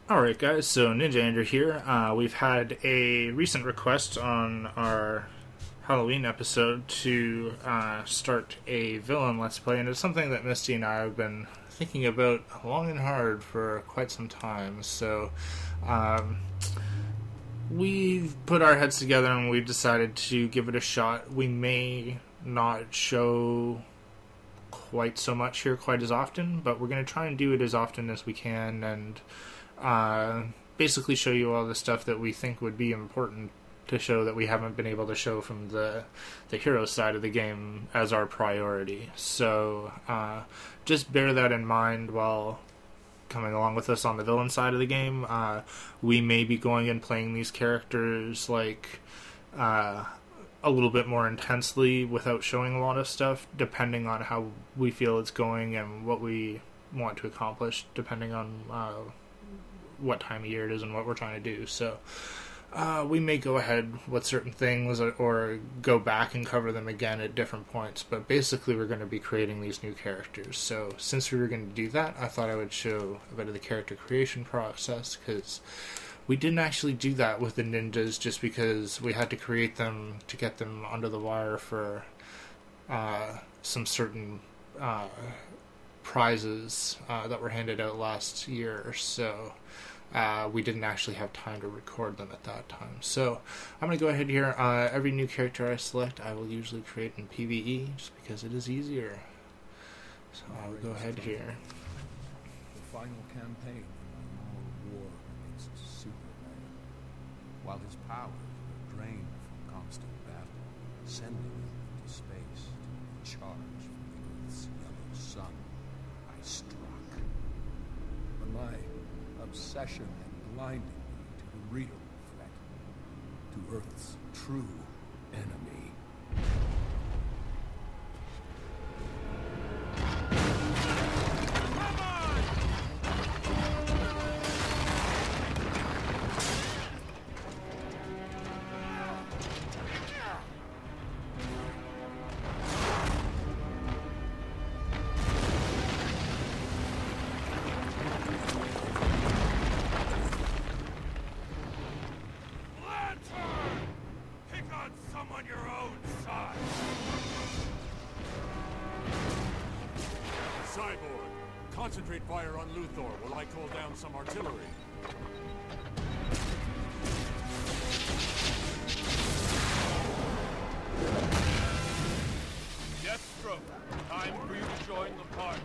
Alright guys, so Ninja Andrew here. We've had a recent request on our Halloween episode to start a villain Let's Play, and it's something that Misty and I have been thinking about long and hard for quite some time. So we've put our heads together and we've decided to give it a shot. We may not show quite so much here quite as often, but we're going to try and do it as often as we can, and basically show you all the stuff that we think would be important to show that we haven't been able to show from the hero side of the game as our priority. So just bear that in mind while coming along with us on the villain side of the game. We may be going and playing these characters like a little bit more intensely without showing a lot of stuff, depending on how we feel it's going and what we want to accomplish, depending on what time of year it is and what we're trying to do. So we may go ahead with certain things or go back and cover them again at different points, but basically we're going to be creating these new characters. So since we were going to do that, I thought I would show a bit of the character creation process, because we didn't actually do that with the ninjas just because we had to create them to get them under the wire for some certain prizes that were handed out last year. So we didn't actually have time to record them at that time. So I'm going to go ahead here. Every new character I select, I will usually create in PvE, just because it is easier. So I will go ahead here. The final campaign in my long war against Superman, while his powers were drained from constant battle, sending him into space to be charged from the Earth's yellow sun, I struck. But my obsession had blinded me to the real threat, to Earth's true enemy. Concentrate fire on Luthor while I call down some artillery. Deathstroke, time for you to join the party.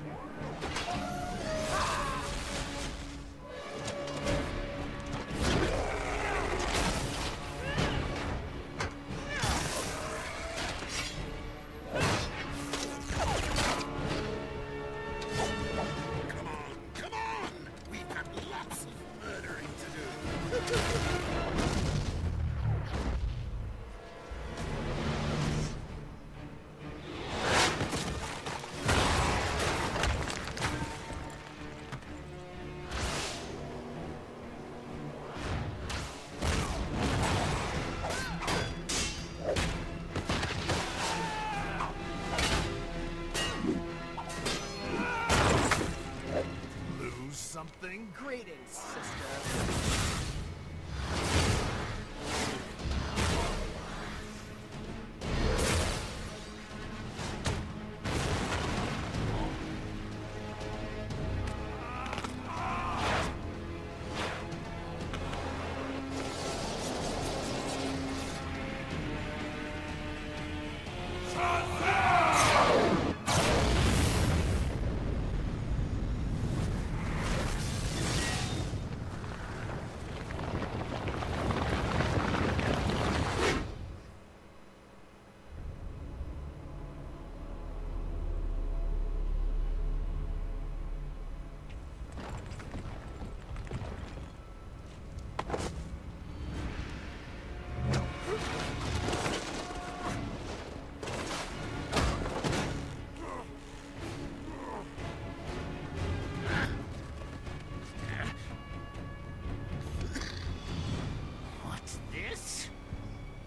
Something? Greetings, sister.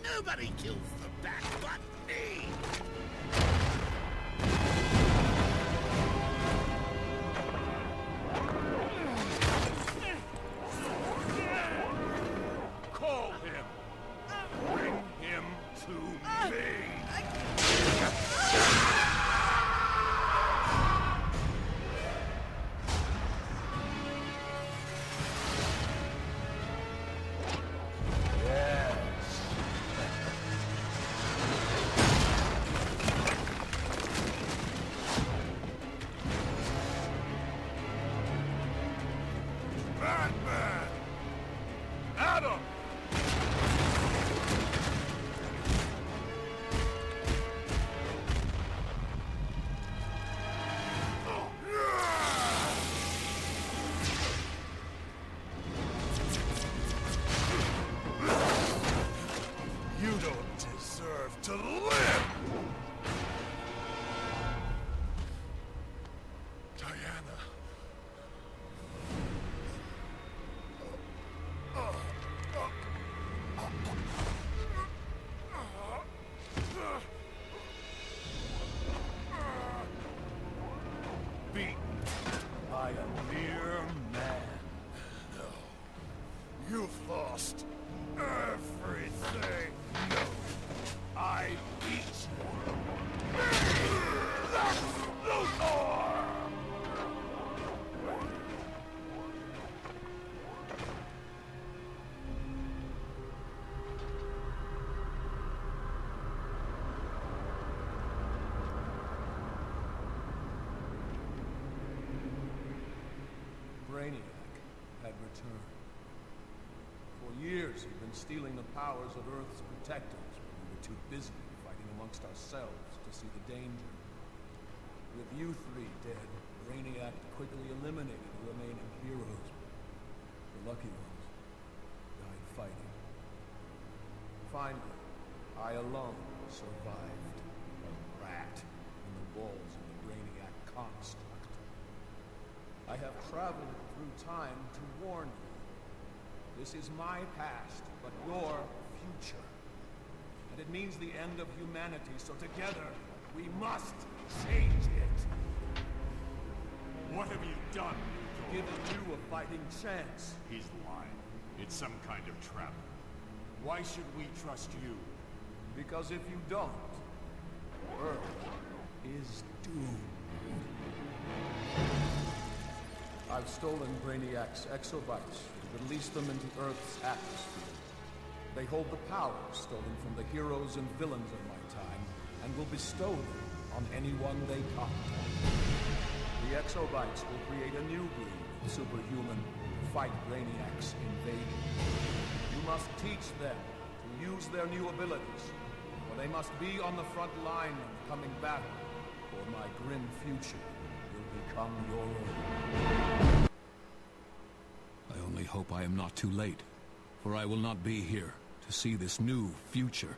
Nobody kills the bat but me! had returned. For years, he'd been stealing the powers of Earth's protectors when we were too busy fighting amongst ourselves to see the danger. With you three dead, Brainiac quickly eliminated the remaining heroes. The lucky ones died fighting. Finally, I alone survived. A rat in the walls of the Brainiac construct. I have traveled through time to warn you. This is my past, but your future. And it means the end of humanity, so together, we must change it. What have you done? Giving you a fighting chance. He's lying. It's some kind of trap. Why should we trust you? Because if you don't, Earth is doomed. I've stolen Brainiac's exobytes and released them into Earth's atmosphere. They hold the powers stolen from the heroes and villains of my time, and will bestow them on anyone they contact. The exobytes will create a new breed of superhuman to fight Brainiac's invasion. You must teach them to use their new abilities, or they must be on the front line of the coming battle, or my grim future will become your own. I only hope I am not too late, for I will not be here to see this new future.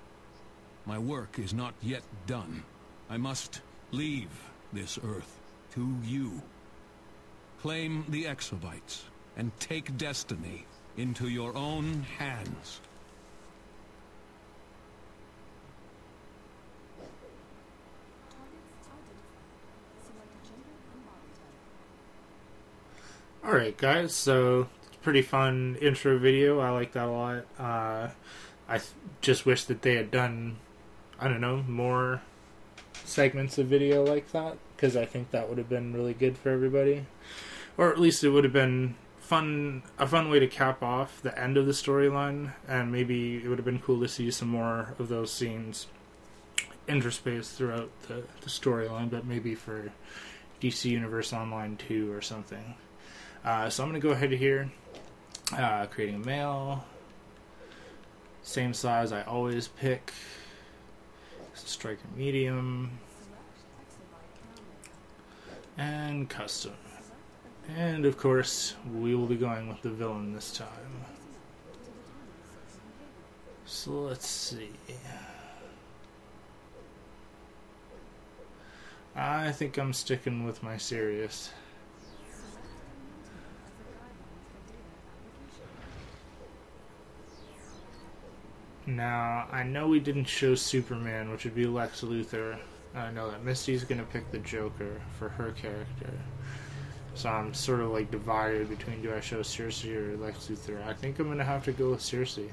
My work is not yet done. I must leave this Earth to you. Claim the exobytes and take destiny into your own hands. Alright guys, so it's a pretty fun intro video. I like that a lot. I just wish that they had done, I don't know, more segments of video like that, because I think that would have been really good for everybody. Or at least it would have been a fun way to cap off the end of the storyline, and maybe it would have been cool to see some more of those scenes interspaced throughout the storyline, but maybe for DC Universe Online 2 or something. So I'm going to go ahead here, creating a mail, same size I always pick, striker medium, and custom. And of course, we will be going with the villain this time. So let's see. I think I'm sticking with my serious. Now, I know we didn't show Superman, which would be Lex Luthor. I know that Misty's going to pick the Joker for her character. So I'm sort of like divided between, do I show Cersei or Lex Luthor? I think I'm going to have to go with Cersei.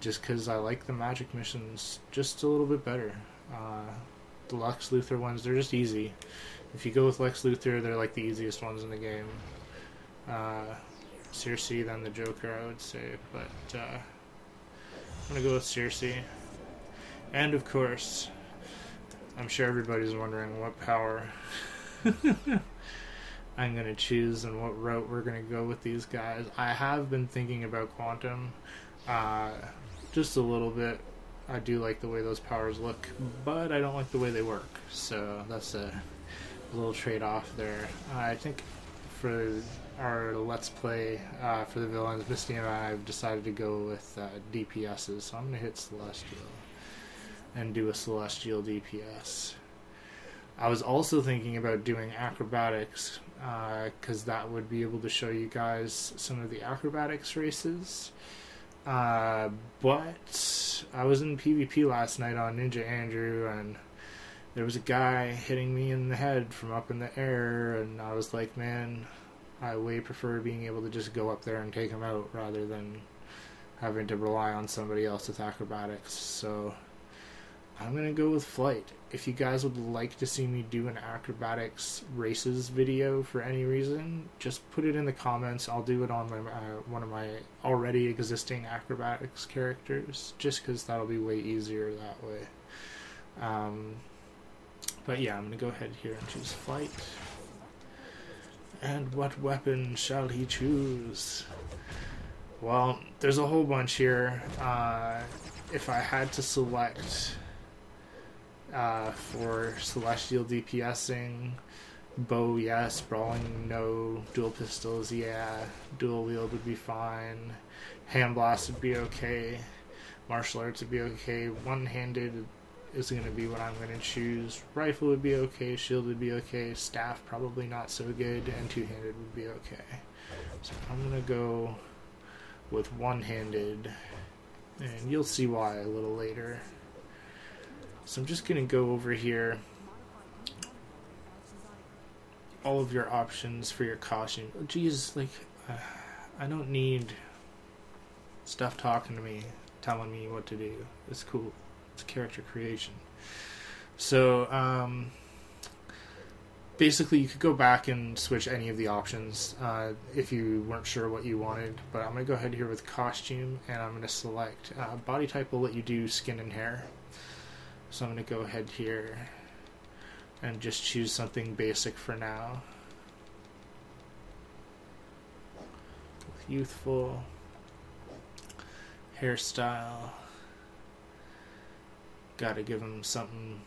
Just because I like the magic missions just a little bit better. The Lex Luthor ones, they're just easy. If you go with Lex Luthor, they're like the easiest ones in the game. Cersei, then the Joker, I would say. But I'm going to go with Cersei. And of course, I'm sure everybody's wondering what power I'm going to choose and what route we're going to go with these guys. I have been thinking about Quantum just a little bit. I do like the way those powers look, but I don't like the way they work. So that's a little trade-off there. I think for our Let's Play for the villains, Misty and I have decided to go with DPSs. So I'm going to hit Celestial and do a Celestial DPS. I was also thinking about doing acrobatics, because that would be able to show you guys some of the acrobatics races. But I was in PvP last night on Ninja Andrew, and there was a guy hitting me in the head from up in the air, and I was like, man, I way prefer being able to just go up there and take him out rather than having to rely on somebody else with acrobatics. So I'm going to go with flight. If you guys would like to see me do an acrobatics races video for any reason, just put it in the comments. I'll do it on my, one of my already existing acrobatics characters, just because that'll be way easier that way. But yeah, I'm going to go ahead here and choose flight. And what weapon shall he choose? Well, there's a whole bunch here. If I had to select for Celestial DPSing, bow, yes. Brawling, no. Dual pistols, yeah. Dual wield would be fine. Hand blast would be okay. Martial arts would be okay. One-handed is going to be what I'm going to choose. Rifle would be okay. Shield would be okay. Staff probably not so good. And two-handed would be okay. So I'm going to go with one-handed. And you'll see why a little later. So I'm just going to go over here. All of your options for your costume. Oh, geez, like, I don't need stuff talking to me, telling me what to do. It's cool. It's character creation. So, basically, you could go back and switch any of the options if you weren't sure what you wanted. But I'm going to go ahead here with costume, and I'm going to select body type will let you do skin and hair. So I'm going to go ahead here and just choose something basic for now. Youthful. Hairstyle. Gotta give him something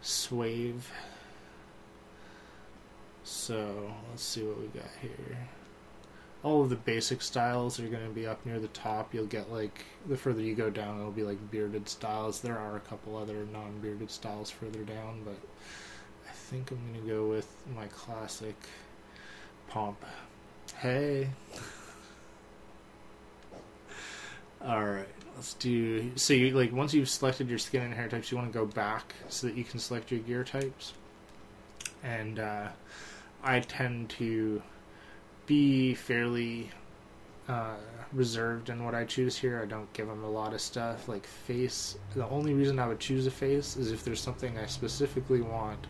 suave. So let's see what we got here. All of the basic styles are going to be up near the top. You'll get, like, the further you go down, it'll be like bearded styles. There are a couple other non-bearded styles further down, but I think I'm going to go with my classic pomp. Hey! Alright, let's do... So, you, like, once you've selected your skin and hair types, you want to go back so that you can select your gear types. And I tend to be fairly reserved in what I choose here. I don't give them a lot of stuff. Like face, the only reason I would choose a face is if there's something I specifically want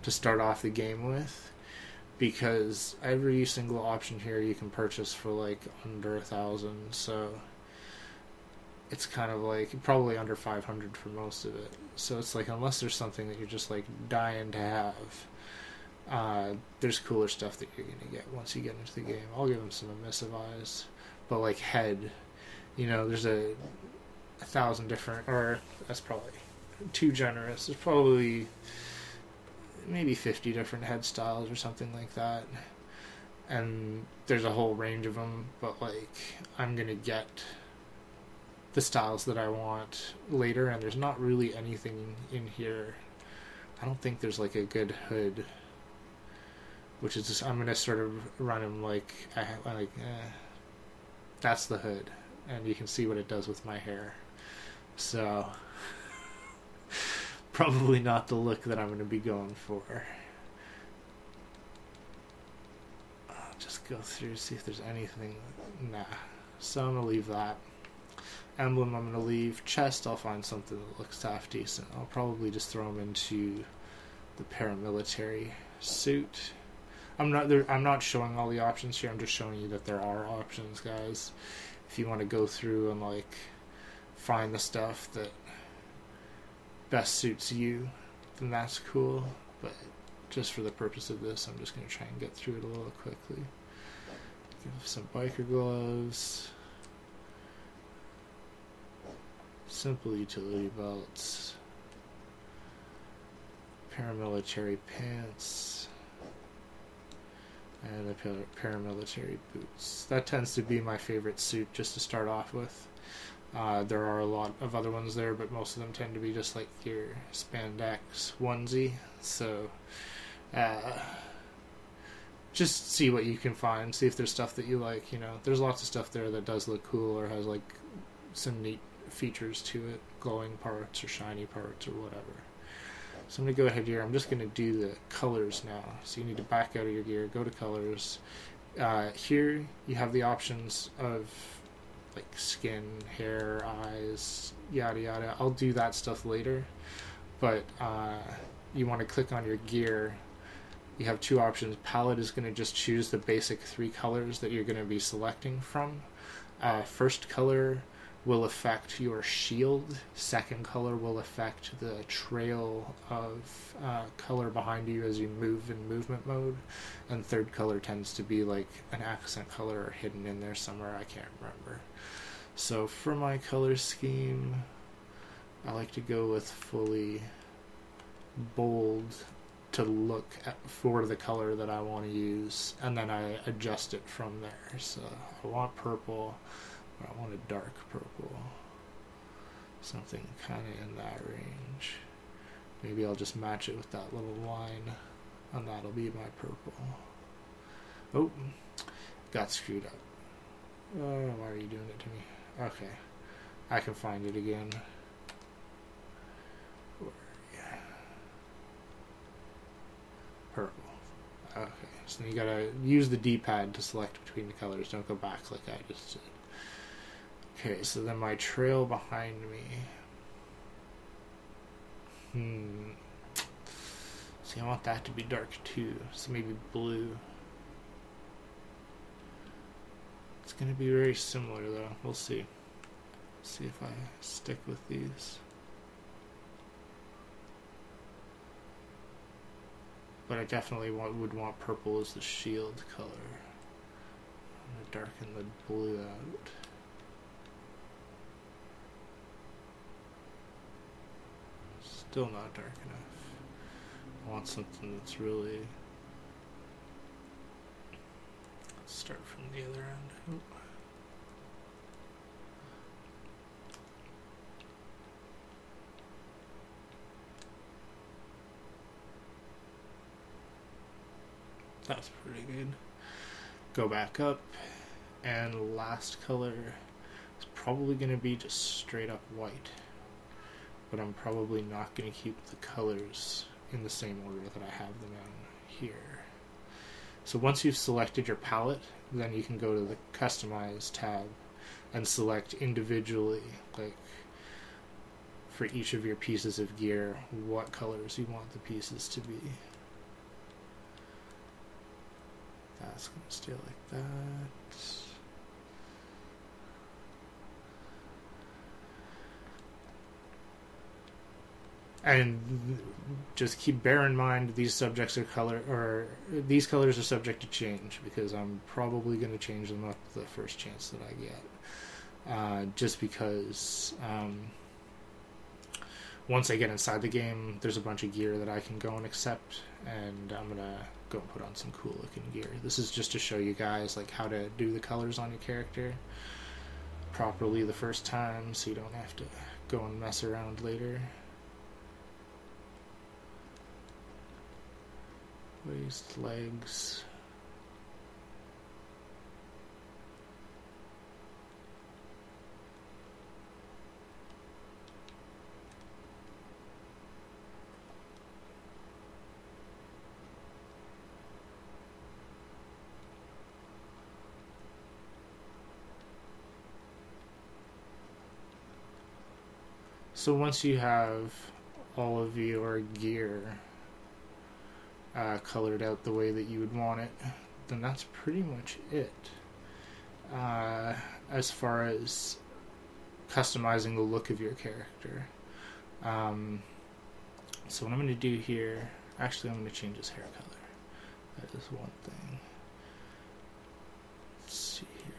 to start off the game with, because every single option here you can purchase for like under 1,000, so it's kind of like probably under 500 for most of it. So it's like, unless there's something that you're just like dying to have, there's cooler stuff that you're going to get once you get into the game. I'll give them some emissive eyes. But like head, you know, there's 1,000 different, or that's probably too generous. There's probably maybe 50 different head styles or something like that. And there's a whole range of them, but like, I'm going to get the styles that I want later, and there's not really anything in here. I don't think there's like a good hood, which is just, I'm going to sort of run him like, that's the hood, and you can see what it does with my hair. So, probably not the look that I'm going to be going for. I'll just go through, see if there's anything. Nah. So I'm going to leave that. Emblem I'm going to leave. Chest, I'll find something that looks half decent. I'll probably just throw him into the paramilitary suit. I'm not showing all the options here. I'm just showing you that there are options, guys. If you want to go through and like find the stuff that best suits you, then that's cool. But just for the purpose of this, I'm just going to try and get through it a little quickly. Give some biker gloves, simple utility belts, paramilitary pants, and the paramilitary boots. That tends to be my favorite suit just to start off with. There are a lot of other ones there, but most of them tend to be just like your spandex onesie. So just see what you can find. See if there's stuff that you like. You know, there's lots of stuff there that does look cool or has like some neat features to it, glowing parts or shiny parts or whatever. So I'm going to go ahead here. I'm just going to do the colors now. So you need to back out of your gear, go to colors. Here you have the options of like skin, hair, eyes, yada yada. I'll do that stuff later. But you want to click on your gear. You have two options. Palette is going to just choose the basic 3 colors that you're going to be selecting from. First color will affect your shield. Second color will affect the trail of color behind you as you move in movement mode. And third color tends to be like an accent color or hidden in there somewhere, I can't remember. So for my color scheme, I like to go with fully bold to look for the color that I want to use, and then I adjust it from there. So I want purple, or I want a dark purple, something kind of in that range. Maybe I'll just match it with that little line, and that'll be my purple. Oh, got screwed up. Oh, why are you doing it to me? Okay, I can find it again. Purple. Okay, so you gotta use the D-pad to select between the colors. Don't go back like I just did. Okay, so then my trail behind me. See, I want that to be dark too. So maybe blue. It's gonna be very similar though. We'll see. See if I stick with these. But I definitely would want purple as the shield color. I'm gonna darken the blue out. Still not dark enough. I want something that's really... Let's start from the other end. Oop. That's pretty good. Go back up, and last color is probably going to be just straight up white. But I'm probably not going to keep the colors in the same order that I have them in here. So once you've selected your palette, then you can go to the Customize tab and select individually, like for each of your pieces of gear, what colors you want the pieces to be. That's going to stay like that. And just bear in mind these subjects are these colors are subject to change, because I'm probably going to change them up the first chance that I get. Just because once I get inside the game, there's a bunch of gear that I can go and accept, and I'm going to go and put on some cool looking gear. This is just to show you guys like how to do the colors on your character properly the first time, so you don't have to go and mess around later. Waist, legs. So once you have all of your gear colored out the way that you would want it, then that's pretty much it. As far as customizing the look of your character. So what I'm going to do here, actually I'm going to change his hair color. That is one thing. Let's see here.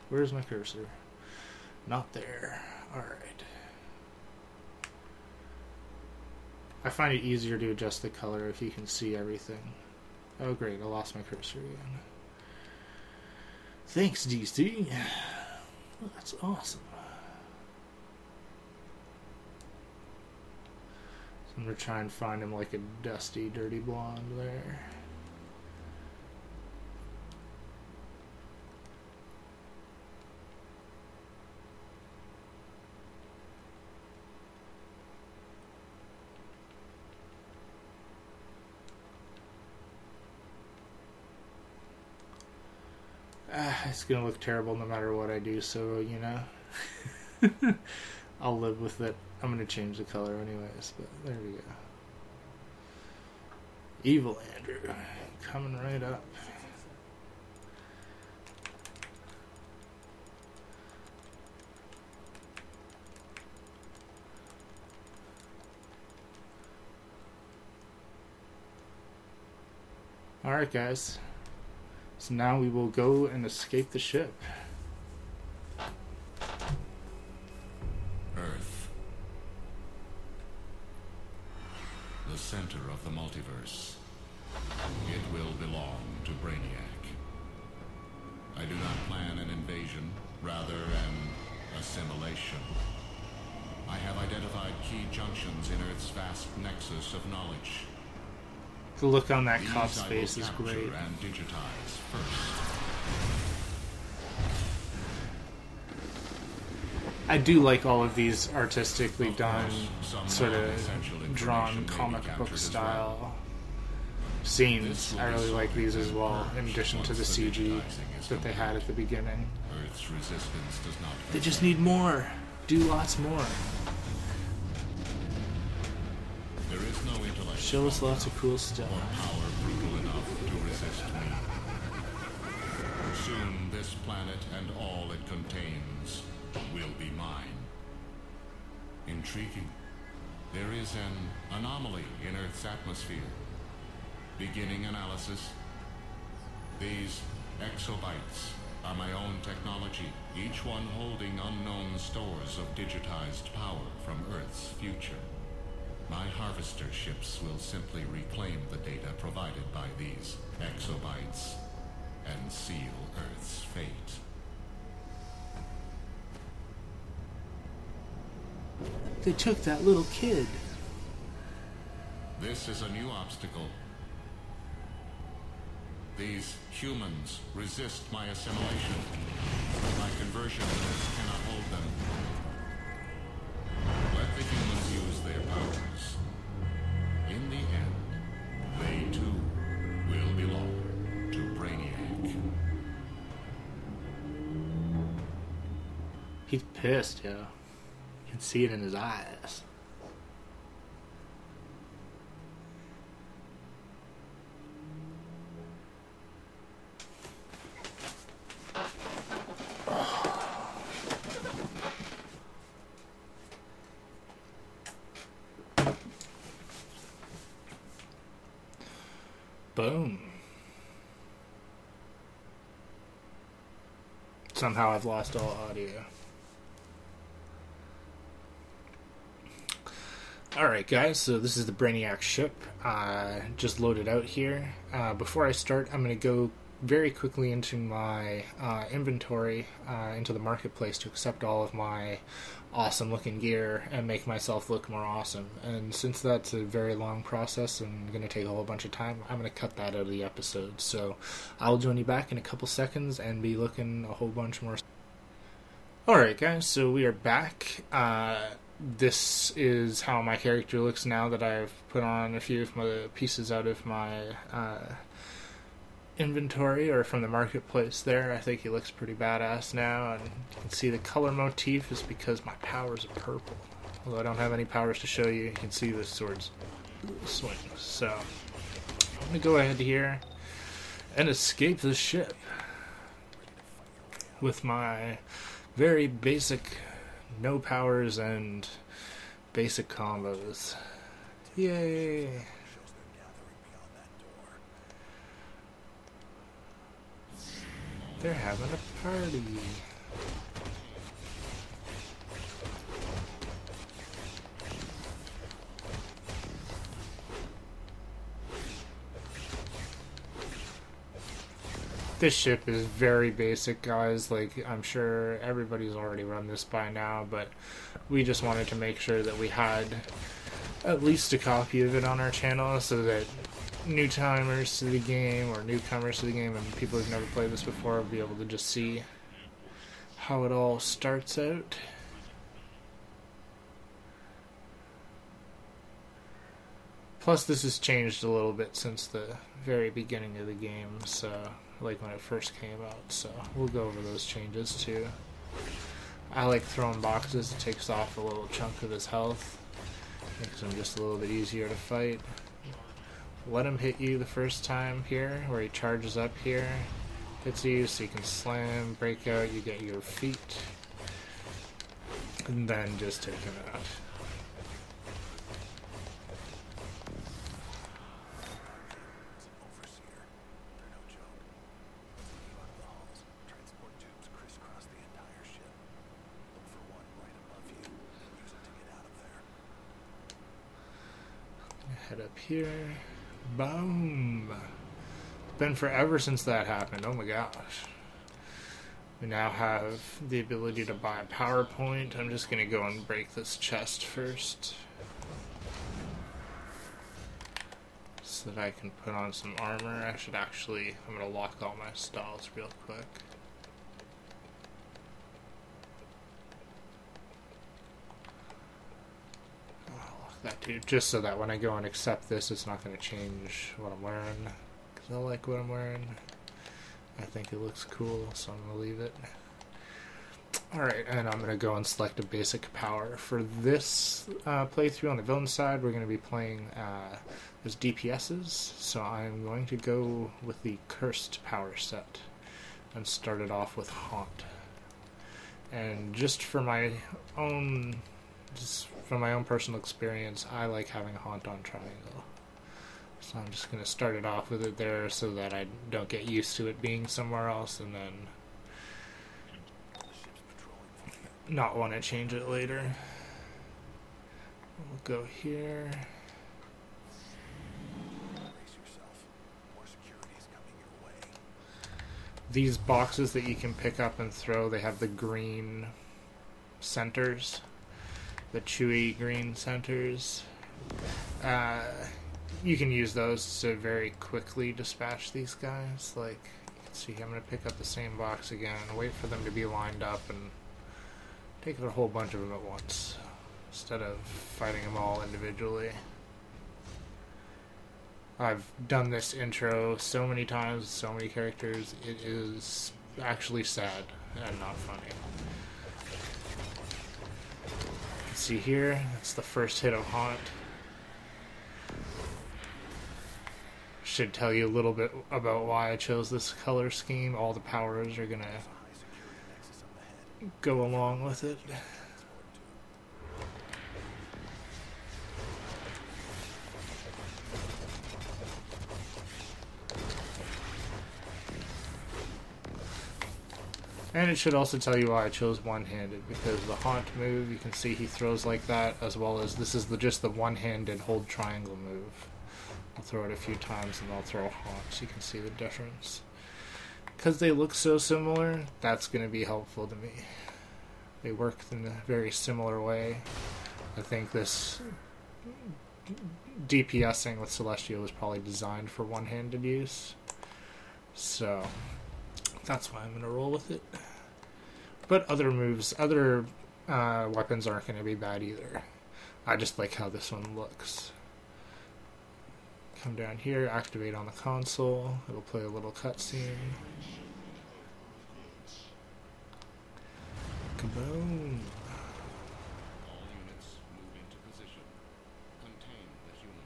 Where's my cursor? Not there. Alright. I find it easier to adjust the color if you can see everything. Oh great, I lost my cursor again. Thanks, DC. Well, that's awesome. So I'm gonna try and find him like a dusty, dirty blonde there. It's gonna look terrible no matter what I do, so you know. I'll live with it. I'm going to change the color anyways, but there we go. Evil Andrew, coming right up. Alright guys, so now we will go and escape the ship. Earth. The center of the multiverse. It will belong to Brainiac. I do not plan an invasion, rather an assimilation. I have identified key junctions in Earth's vast nexus of knowledge. The look on that These cop's I will face is capture great. and digitize first. I do like all of these artistically Of done, course, some sort non-essential of information drawn may be comic captured book as style well. scenes. This will I be really like these as sorted well, and in purged addition to the once the CG digitizing is that they had at the beginning. Earth's resistance does not They hurt just them. need more. Do lots more. There is no intellect Show us strong lots of cool stuff. or power brutal enough to resist me. Soon this planet and all it contains will be mine. Intriguing. There is an anomaly in Earth's atmosphere. Beginning analysis. These exobytes are my own technology, each one holding unknown stores of digitized power from Earth's future. My harvester ships will simply reclaim the data provided by these exobytes and seal Earth's fate. They took that little kid. This is a new obstacle. These humans resist my assimilation. My conversion units cannot hold them. Let the humans use their powers. In the end, they too will belong to Brainiac. He's pissed, yo. You can see it in his eyes. Boom. Somehow I've lost all audio. Alright guys, so this is the Brainiac ship. Just loaded out here. Before I start, I'm going to go very quickly into my inventory, into the marketplace to accept all of my awesome looking gear and make myself look more awesome. And since that's a very long process and going to take a whole bunch of time, I'm going to cut that out of the episode. So I'll join you back in a couple seconds and be looking a whole bunch more. Alright guys, so we are back. This is how my character looks now that I've put on a few of my pieces out of my inventory or from the marketplace there. I think he looks pretty badass now, and you can see the color motif is because my powers are purple. Although I don't have any powers to show you, you can see the sword's swings. So I'm going to go ahead here and escape the ship with my very basic no powers and basic combos. Yay! They're having a party. This ship is very basic, guys. Like, I'm sure everybody's already run this by now, but we just wanted to make sure that we had at least a copy of it on our channel so that new-timers to the game or newcomers to the game and people who've never played this before will be able to just see how it all starts out. Plus, this has changed a little bit since the very beginning of the game, so like when it first came out, so we'll go over those changes too. I like throwing boxes. It takes off a little chunk of his health. Makes him just a little bit easier to fight. Let him hit you the first time here, where he charges up here. Hits you so you can slam, break out, you get your feet. And then just take him out. Head up here. Boom! Been forever since that happened. Oh my gosh. We now have the ability to buy a power point. I'm just gonna go and break this chest first, so that I can put on some armor. I'm gonna lock all my stalls real quick. That too, just so that when I go and accept this, it's not going to change what I'm wearing, because I like what I'm wearing. I think it looks cool, so I'm going to leave it. Alright, and I'm going to go and select a basic power. For this playthrough on the villain side, we're going to be playing as DPSs, so I'm going to go with the Cursed power set and start it off with Haunt. And just for my own personal experience, I like having a Haunt on Triangle. So I'm just going to start it off with it there so that I don't get used to it being somewhere else and then not want to change it later. We'll go here. These boxes that you can pick up and throw, they have the green centers. The chewy green centers. You can use those to very quickly dispatch these guys. Like, you can see I'm going to pick up the same box again, wait for them to be lined up, and take a whole bunch of them at once, instead of fighting them all individually. I've done this intro so many times, so many characters, it is actually sad and not funny. See here, that's the first hit of Haunt. Should tell you a little bit about why I chose this color scheme. All the powers are gonna go along with it. And it should also tell you why I chose one-handed, because the Haunt move, you can see he throws like that, as well as this is just the one-handed hold triangle move. I'll throw it a few times and I'll throw Haunt, so you can see the difference. Because they look so similar, that's going to be helpful to me. They work in a very similar way. I think this DPSing with Celestial was probably designed for one-handed use. So that's why I'm going to roll with it. But other moves, other weapons aren't going to be bad either. I just like how this one looks. Come down here, activate on the console. It'll play a little cutscene. Kaboom! All units move into position. Contain the human.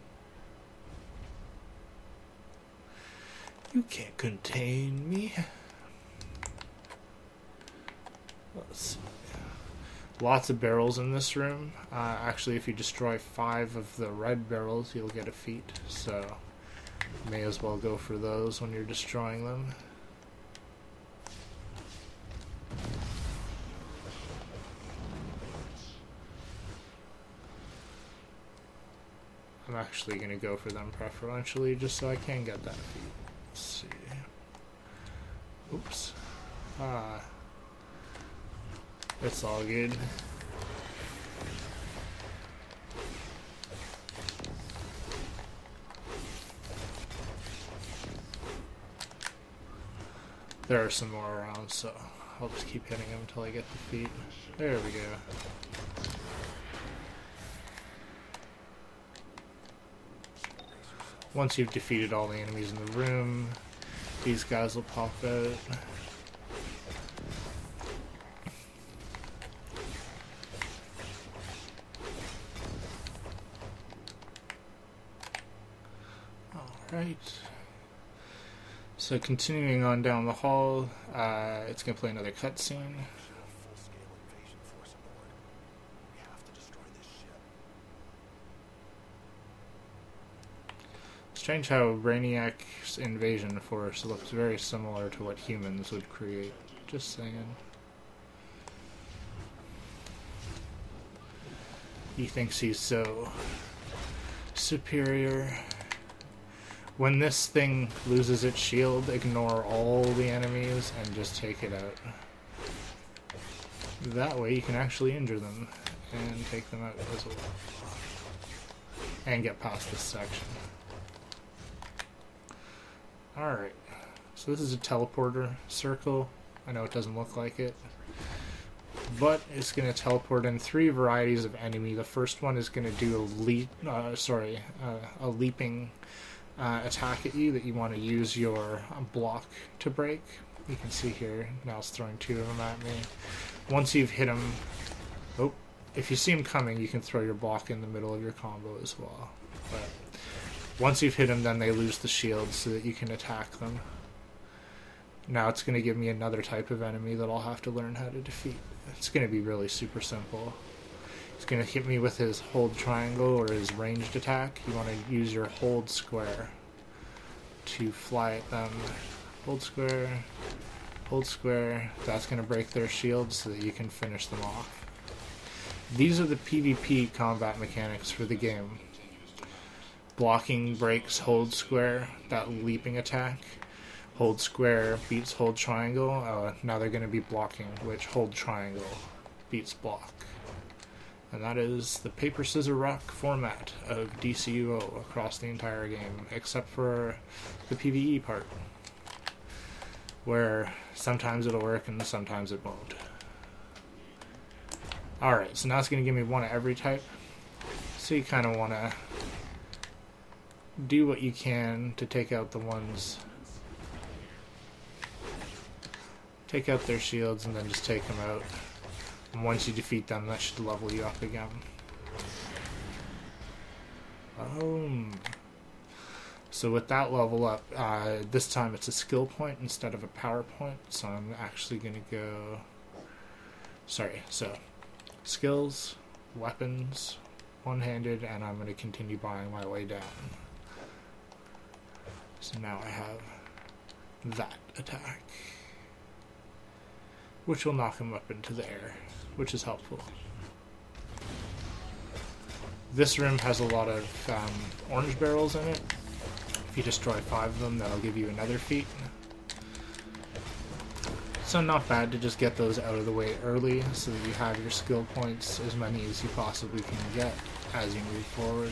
You can't contain me. Let's see. Lots of barrels in this room. Actually, if you destroy 5 of the red barrels, you'll get a feat. So, may as well go for those when you're destroying them. I'm actually going to go for them preferentially, just so I can get that feat. Let's see. Oops. It's all good. There are some more around, so I'll just keep hitting them until I get the feet. There we go. Once you've defeated all the enemies in the room, these guys will pop out. Right. So continuing on down the hall, it's going to play another cutscene. Full-scale invasion force aboard. We have to destroy this ship. Strange how Brainiac's invasion force looks very similar to what humans would create. Just saying. He thinks he's so superior. When this thing loses its shield, ignore all the enemies and just take it out. That way you can actually injure them and take them out as well. And get past this section. Alright, so this is a teleporter circle. I know it doesn't look like it, but it's going to teleport in 3 varieties of enemy. The first one is going to do a leaping attack at you that you want to use your block to break. You can see here, now it's throwing 2 of them at me. Once you've hit them, if you see them coming, you can throw your block in the middle of your combo as well. But once you've hit them, then they lose the shield so that you can attack them. Now it's going to give me another type of enemy that I'll have to learn how to defeat. It's going to be really super simple. He's going to hit me with his hold triangle or his ranged attack. You want to use your hold square to fly at them. Hold square, hold square. That's going to break their shields so that you can finish them off. These are the PvP combat mechanics for the game. Blocking breaks hold square, that leaping attack. Hold square beats hold triangle. Now they're going to be blocking, which hold triangle beats block. And that is the paper, scissors, rock format of DCUO across the entire game, except for the PvE part, where sometimes it'll work and sometimes it won't. Alright, so now it's going to give me one of every type. So you kind of want to do what you can to take out the ones, take out their shields and then just take them out. And once you defeat them, that should level you up again. So with that level up, this time it's a skill point instead of a power point, so I'm actually going to go... so skills, weapons, one-handed, and I'm going to continue buying my way down. So now I have that attack, which will knock him up into the air, which is helpful. This room has a lot of orange barrels in it. If you destroy 5 of them, that'll give you another feat. So not bad to just get those out of the way early so that you have your skill points, as many as you possibly can get as you move forward.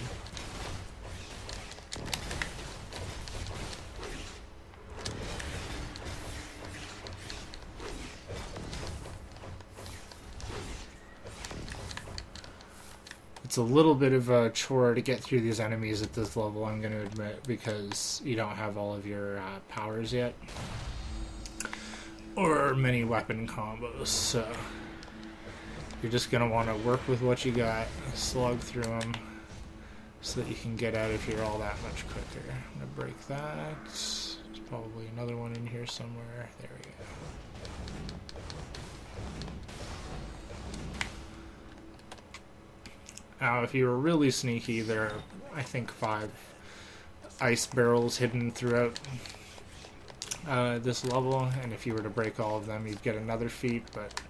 It's a little bit of a chore to get through these enemies at this level, I'm going to admit, because you don't have all of your powers yet, or many weapon combos, so you're just going to want to work with what you got, slug through them, so that you can get out of here all that much quicker. I'm going to break that. There's probably another one in here somewhere. There we go. Now, if you were really sneaky, there are, I think, 5 ice barrels hidden throughout this level, and if you were to break all of them, you'd get another feat, but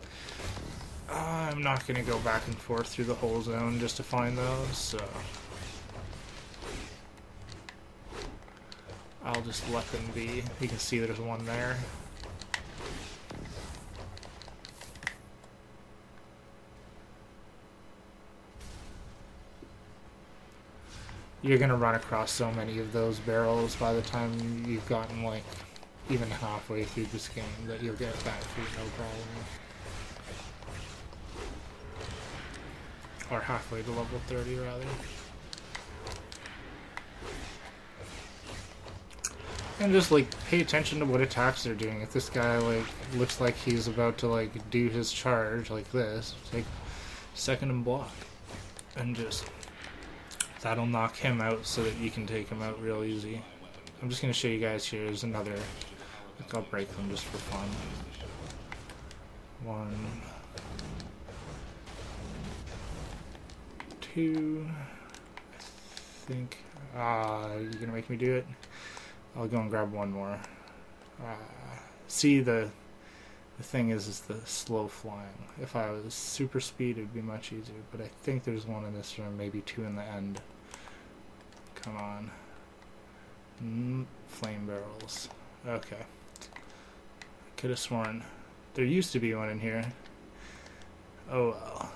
I'm not going to go back and forth through the whole zone just to find those, so I'll just let them be. You can see there's one there. You're going to run across so many of those barrels by the time you've gotten, like, even halfway through this game that you'll get that feat no problem. Or halfway to level 30, rather. And just, like, pay attention to what attacks they're doing. If this guy, like, looks like he's about to, like, do his charge like this, take a second and block. And just... that'll knock him out so that you can take him out real easy. I'm just going to show you guys here. There's another. Like, I'll break them just for fun. 1, 2. I think. You're going to make me do it? I'll go and grab one more. See, the thing is the slow flying. If I was super speed, it'd be much easier. But I think there's one in this room, maybe 2 in the end. Come on. Flame barrels. Okay. Could have sworn there used to be one in here. Oh well.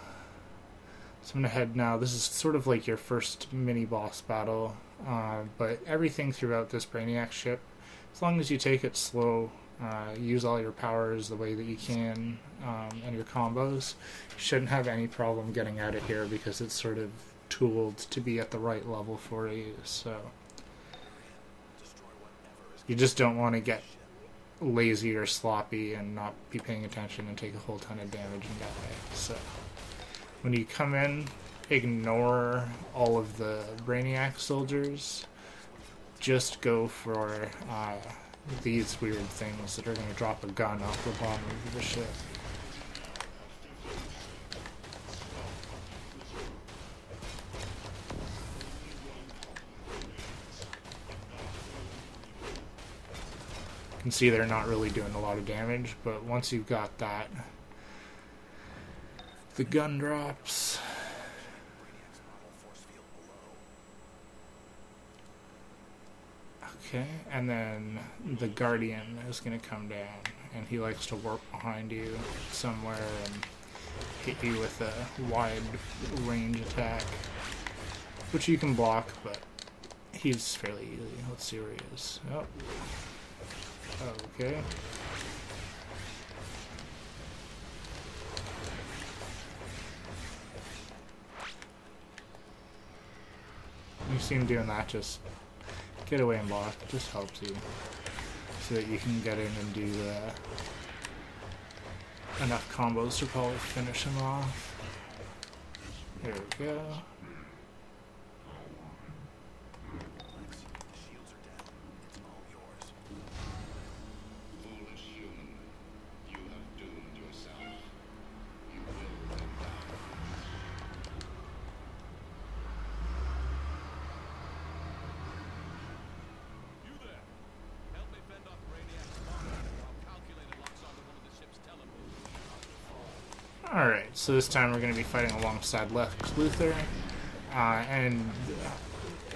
So I'm gonna head now. This is sort of like your first mini boss battle, but everything throughout this Brainiac ship, as long as you take it slow, use all your powers the way that you can, and your combos, you shouldn't have any problem getting out of here because it's sort of tooled to be at the right level for you. So you just don't want to get lazy or sloppy and not be paying attention and take a whole ton of damage and die. So when you come in, ignore all of the Brainiac soldiers. Just go for these weird things that are going to drop a gun off the bottom of the ship. You can see they're not really doing a lot of damage, but once you've got that, the gun drops. Okay, and then the Guardian is going to come down, and he likes to warp behind you somewhere and hit you with a wide range attack, which you can block, but he's fairly easy. Let's see where he is. Oh. Okay. You see him doing that, just get away and block. It just helps you so that you can get in and do enough combos to probably finish him off. There we go. Alright, so this time we're going to be fighting alongside Lex Luthor, and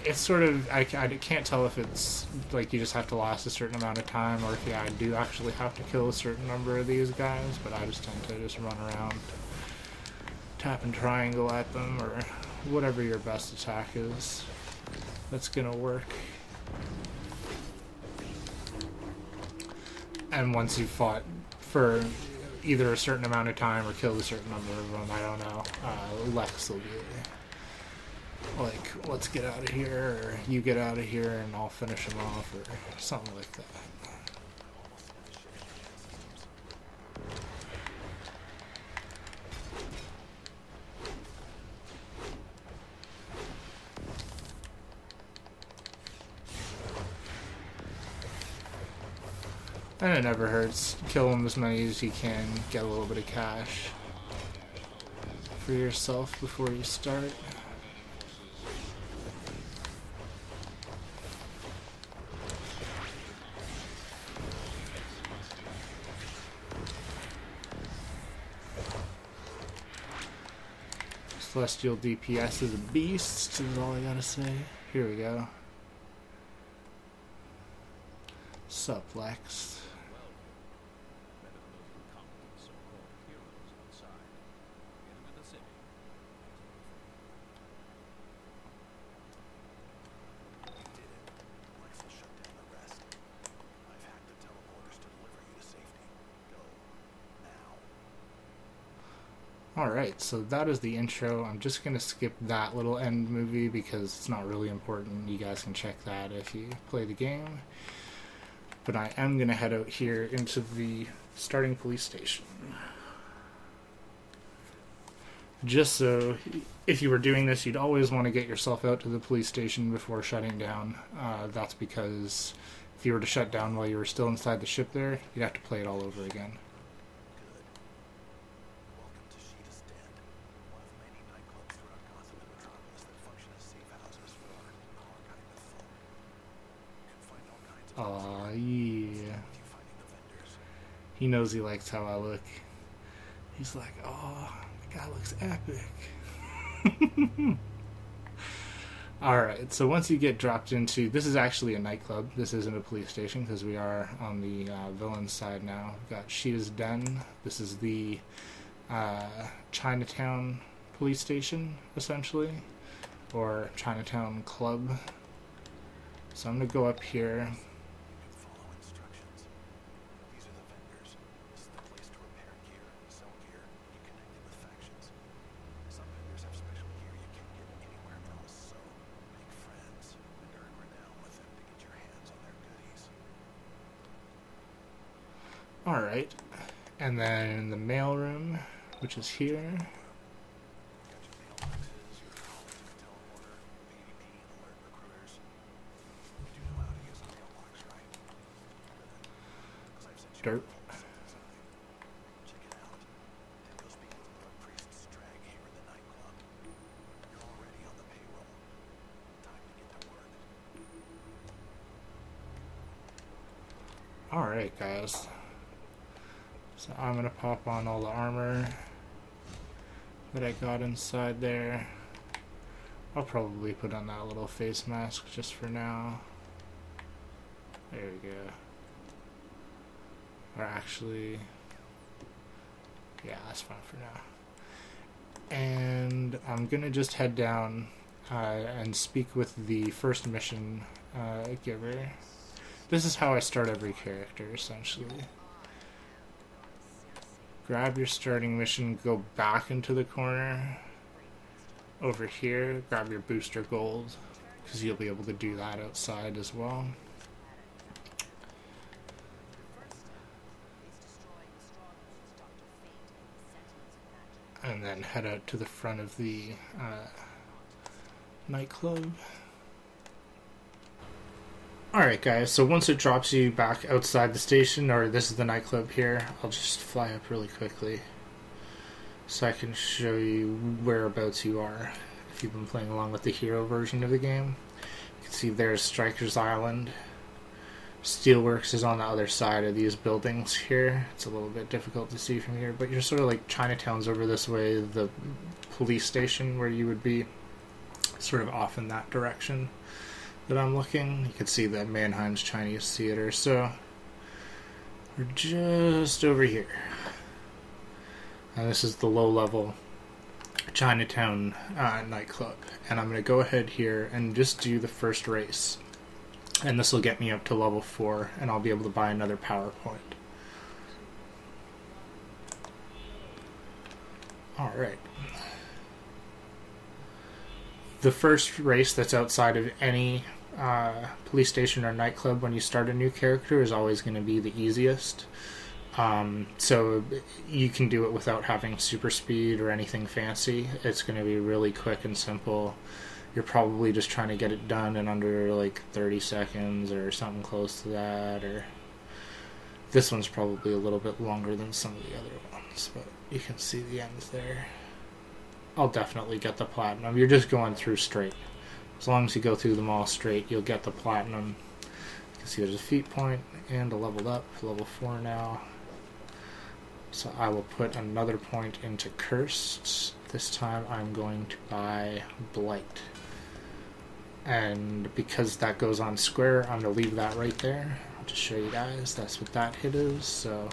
it's sort of, I can't tell if it's like you just have to last a certain amount of time, or if I do actually have to kill a certain number of these guys, but I just tend to just run around, tap and triangle at them, or whatever your best attack is, that's going to work. And once you've fought for either a certain amount of time or killed a certain number of them, I don't know, Lex will be like, let's get out of here, or you get out of here and I'll finish him off, or something like that. And it never hurts. Kill them as many as you can, get a little bit of cash for yourself before you start. Celestial DPS is a beast, is all I gotta say. Here we go. Sup, Lex? Alright, so that is the intro. I'm just going to skip that little end movie because it's not really important. You guys can check that if you play the game. But I am going to head out here into the starting police station. just so if you were doing this, you'd always want to get yourself out to the police station before shutting down. That's because if you were to shut down while you were still inside the ship there, you'd have to play it all over again. Welcome to Sheeta's Den, one of many nightclubs throughout Gotham and Metropolis that function as safe houses for our kind of folk. You can find all kinds of Aw, yeah. you finding the vendors. He knows he likes how I look. He's like, oh, the guy looks epic. Alright, so once you get dropped into... This is actually a nightclub. This isn't a police station because we are on the villain side now. We've got Sheeta's Den. This is the Chinatown police station, essentially. Or Chinatown Club. So I'm going to go up here. Follow instructions. These are the vendors. This is the place to repair gear, sell gear, get connected with factions. Some vendors have special gear you can't get anywhere else, so make friends and earn renown with them to get your hands on their goodies. Alright. And then the mailroom, which is here. Got your mailboxes, your calls and teleporter, PvP and alert recruiters. You do know how to use a mailbox, right? Because I've sent you Dirt. Check it out. Then go speak with Blood Priest Strag here in the nightclub. You're already on the payroll. Time to get to work. Alright, guys. So I'm going to pop on all the armor that I got inside there. I'll probably put on that little face mask just for now. There we go. Or actually... yeah, that's fine for now. And I'm going to just head down and speak with the first mission giver. This is how I start every character, essentially. Grab your starting mission, go back into the corner. Over here, grab your booster gold, because you'll be able to do that outside as well. And then head out to the front of the nightclub. Alright guys, so once it drops you back outside the station, or this is the nightclub here, I'll just fly up really quickly so I can show you whereabouts you are if you've been playing along with the hero version of the game. You can see there's Stryker's Island. Steelworks is on the other side of these buildings here. It's a little bit difficult to see from here, but you're sort of like Chinatown's over this way, the police station where you would be sort of off in that direction that I'm looking. You can see the Mannheim's Chinese Theater, so we're just over here. And this is the low-level Chinatown nightclub. And I'm going to go ahead here and just do the first race. And this will get me up to level 4, and I'll be able to buy another power point. Alright. The first race that's outside of any police station or nightclub when you start a new character is always going to be the easiest. So you can do it without having super speed or anything fancy. It's going to be really quick and simple. You're probably just trying to get it done in under like 30 seconds or something close to that. Or this one's probably a little bit longer than some of the other ones, but you can see the ends there. I'll definitely get the platinum. You're just going through straight. As long as you go through them all straight, you'll get the platinum. You can see there's a feat point and a leveled up, level 4 now. So I will put another point into Cursed. This time I'm going to buy Blight. And because that goes on square, I'm going to leave that right there. I'll just show you guys. That's what that hit is. So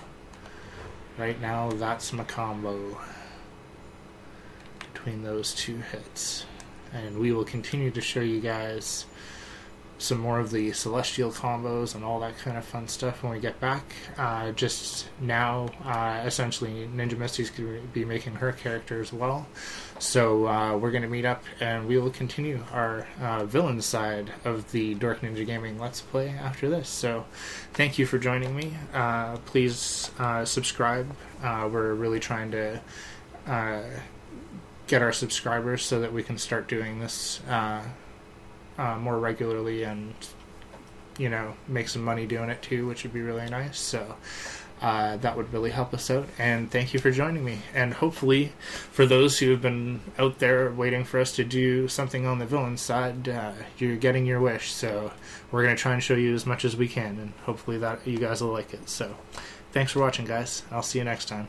right now, that's my combo between those two hits. And we will continue to show you guys some more of the celestial combos and all that kind of fun stuff when we get back. Just now, essentially, Ninja Misty's going to be making her character as well. So we're going to meet up and we will continue our villain side of the DorkNinjaGaming Let's Play after this. So thank you for joining me. Please subscribe. We're really trying to get our subscribers so that we can start doing this more regularly and, you know, make some money doing it too, which would be really nice. So that would really help us out. And thank you for joining me. And hopefully, for those who have been out there waiting for us to do something on the villain side, you're getting your wish. So we're going to try and show you as much as we can, and hopefully that you guys will like it. So thanks for watching, guys. I'll see you next time.